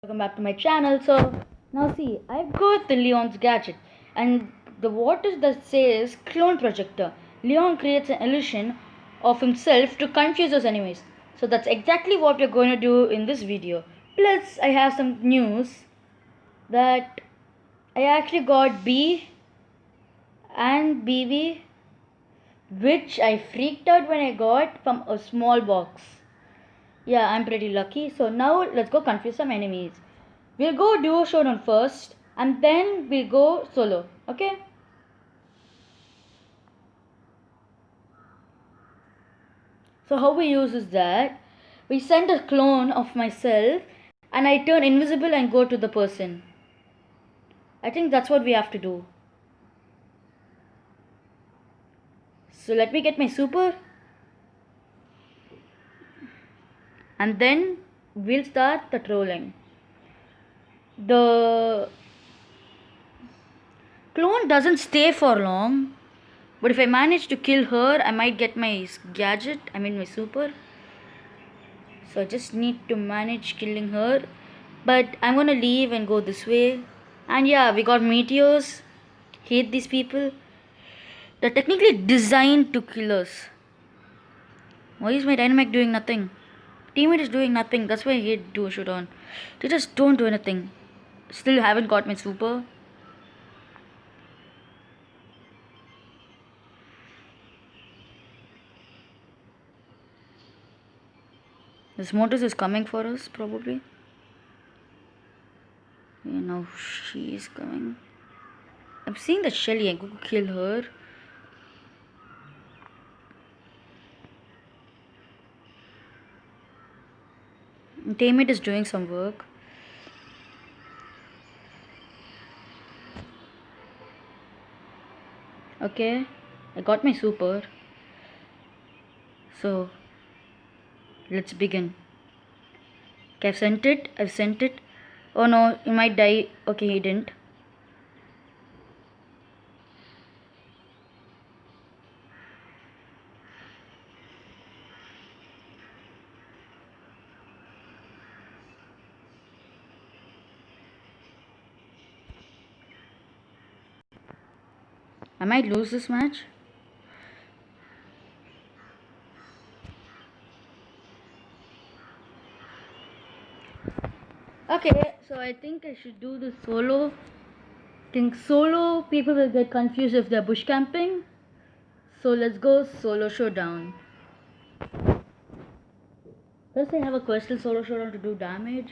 Welcome back to my channel. So now see, I've got the Leon's gadget, and the what is that says clone projector. Leon creates an illusion of himself to confuse us enemies. So that's exactly what we're going to do in this video. Plus I have some news that I actually got B and BB, which I freaked out when I got from a small box. Yeah, I'm pretty lucky. So now let's go confuse some enemies. We'll go duo showdown first and then we'll go solo. Okay? So how we use is that we send a clone of myself and I turn invisible and go to the person. I think that's what we have to do. So let me get my super. And then we'll start the trolling. The clone doesn't stay for long, but if I manage to kill her, I might get my gadget, my super. So I just need to manage killing her. But I'm gonna leave and go this way. And yeah, we got meteors. Hate these people. They're technically designed to kill us. Why is my dynamic doing nothing? Teammate is doing nothing. That's why I hate duo showdown. They just don't do anything. Still haven't got my super. This Mortis is coming for us, probably. Yeah, now she is coming. I'm seeing that Shelly. I go kill her. Teammate is doing some work. Okay, I got my super. So let's begin. Okay, I've sent it. I've sent it. Oh no, he might die. Okay, he didn't. I might lose this match. Okay, so I think I should do the solo. I think solo people will get confused if they're bush camping. So let's go solo showdown. First, I have a questal solo showdown to do damage.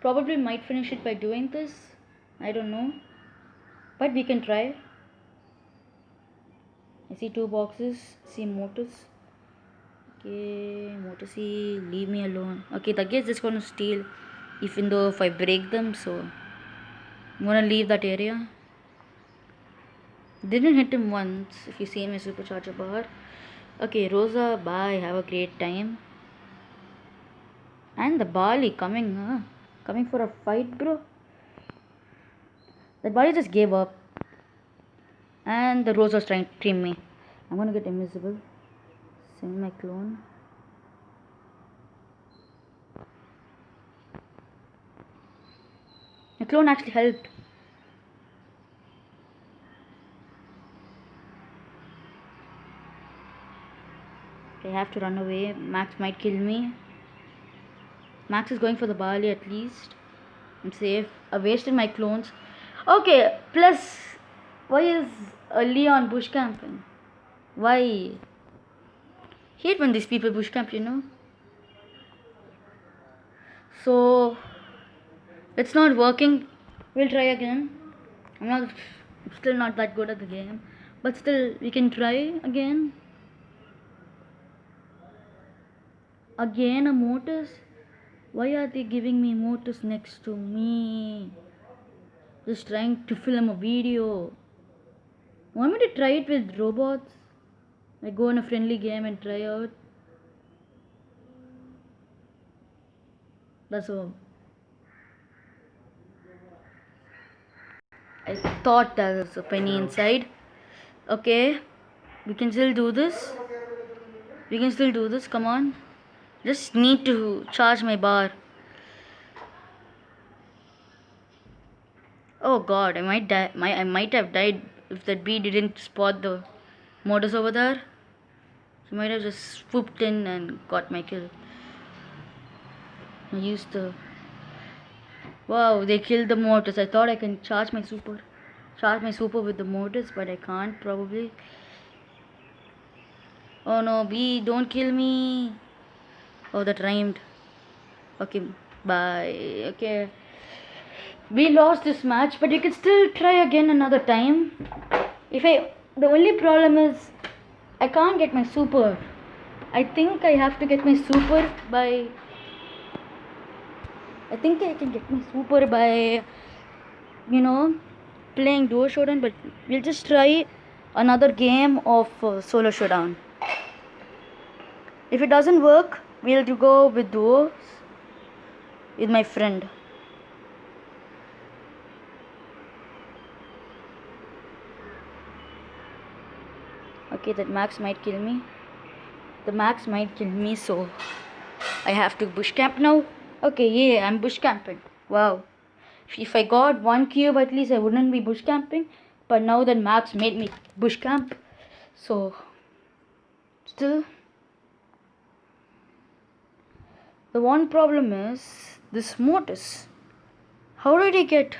Probably might finish it by doing this. I don't know. But we can try. I see two boxes. See Motus. Okay, Motusy, leave me alone. Okay, the guy's just gonna steal. Even though if I break them, so I'm gonna leave that area. Didn't hit him once. If you see my supercharger bar. Okay, Rosa, bye. Have a great time. And the Bali coming, huh? Coming for a fight, bro. That Bali just gave up. And the Rose was trying to trim me. I'm gonna get invisible. Send my clone. My clone actually helped. I have to run away. Max might kill me. Max is going for the Bali at least. I'm safe. I wasted my clones. Okay, plus, why is Leon bush camping? Why? Hate when these people bush camp, you know. So, it's not working. We'll try again. I'm still not that good at the game. But still, we can try again. Again, a Motus? Why are they giving me Motus next to me? Just trying to film a video. Want me to try it with robots? Like go in a friendly game and try out? That's all. I thought there was a penny inside. Okay, we can still do this. We can still do this. Come on. Just need to charge my bar. Oh god, I might die. I might have died if that bee didn't spot the mortars over there. He might have just swooped in and got my kill. I used the. Wow, they killed the mortars. I thought I can charge my super with the mortars, but I can't probably. Oh no, bee, don't kill me. Oh, that rhymed. Okay, bye. Okay. We lost this match, but we can still try again another time. The only problem is I can't get my super. I think I have to get my super by. I think I can get my super by, you know, playing Duo Showdown, but we'll just try another game of Solo Showdown. If it doesn't work, we'll go with Duos with my friend. Okay, that Max might kill me. The Max might kill me, so I have to bush camp now. Okay, yeah, I'm bush camping. Wow. If I got one cube, at least I wouldn't be bush camping. But now that Max made me bush camp, so still. The one problem is this Mortis. How did he get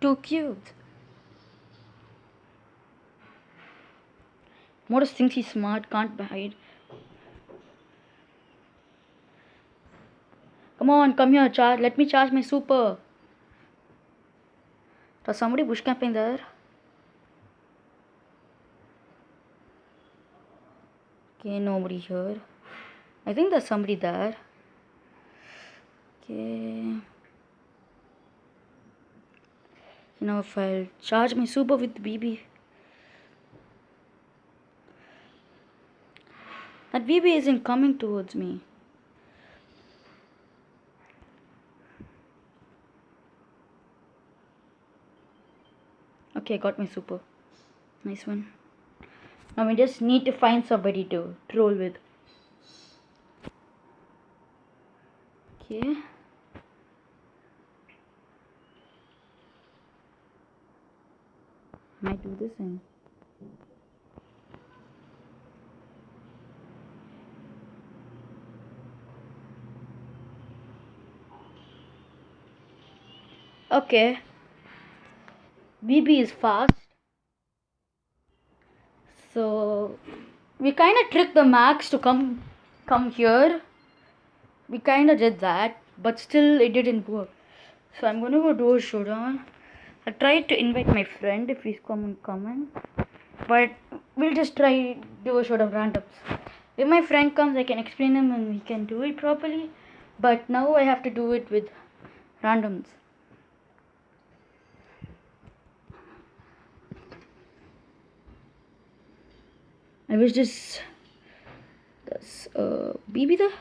2 cubes? Mortis thinks he's smart, can't hide. Come on, come here, charge. Let me charge my super. There's somebody bush camping there. Okay, nobody here. I think there's somebody there. Okay. Now if I'll charge my super with BB. That BB isn't coming towards me. Okay, I got my super. Nice one. Now we just need to find somebody to troll with. Okay. Might do this and. Okay. BB is fast. So we kind of tricked the Max to come here. We kind of did that, but still it didn't work. So I'm gonna go do a showdown. I tried to invite my friend if he's coming, but we'll just try do a showdown randoms. If my friend comes, I can explain him and we can do it properly. But now I have to do it with randoms. I wish this. That's BB there.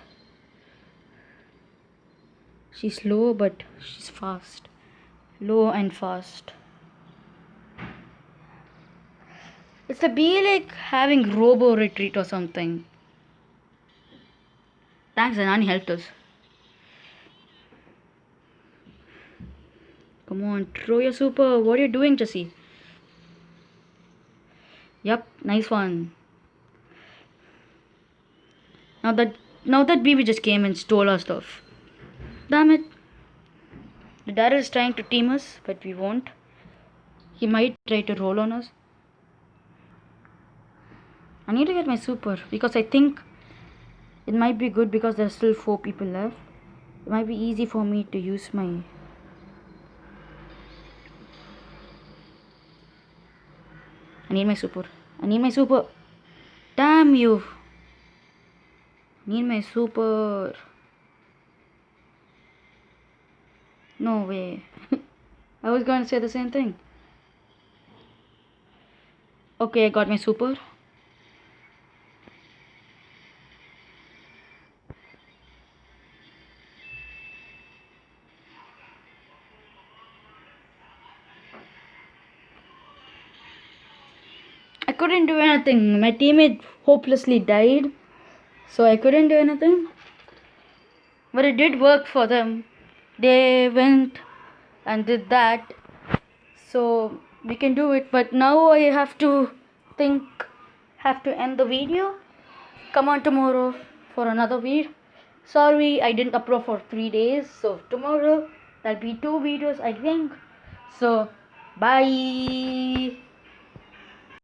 She's low, but she's fast. Low and fast. It's the bee like having robo retreat or something. Thanks, Anani helped us. Come on, throw your super. What are you doing, Jesse? Yep, nice one. Now that BB just came and stole our stuff. Damn it. The dad is trying to team us, but we won't. He might try to roll on us. I need to get my super because I think it might be good because there's still 4 people left. It might be easy for me to use my. I need my super. I need my super. Damn you. Need my super. No way. I was going to say the same thing. Okay, I got my super. I couldn't do anything. My teammate hopelessly died. So I couldn't do anything. But it did work for them. They went and did that. So we can do it, but now I have to think, have to end the video. Come on tomorrow for another video. Sorry, I didn't upload for 3 days, so tomorrow there'll be 2 videos, I think. So bye.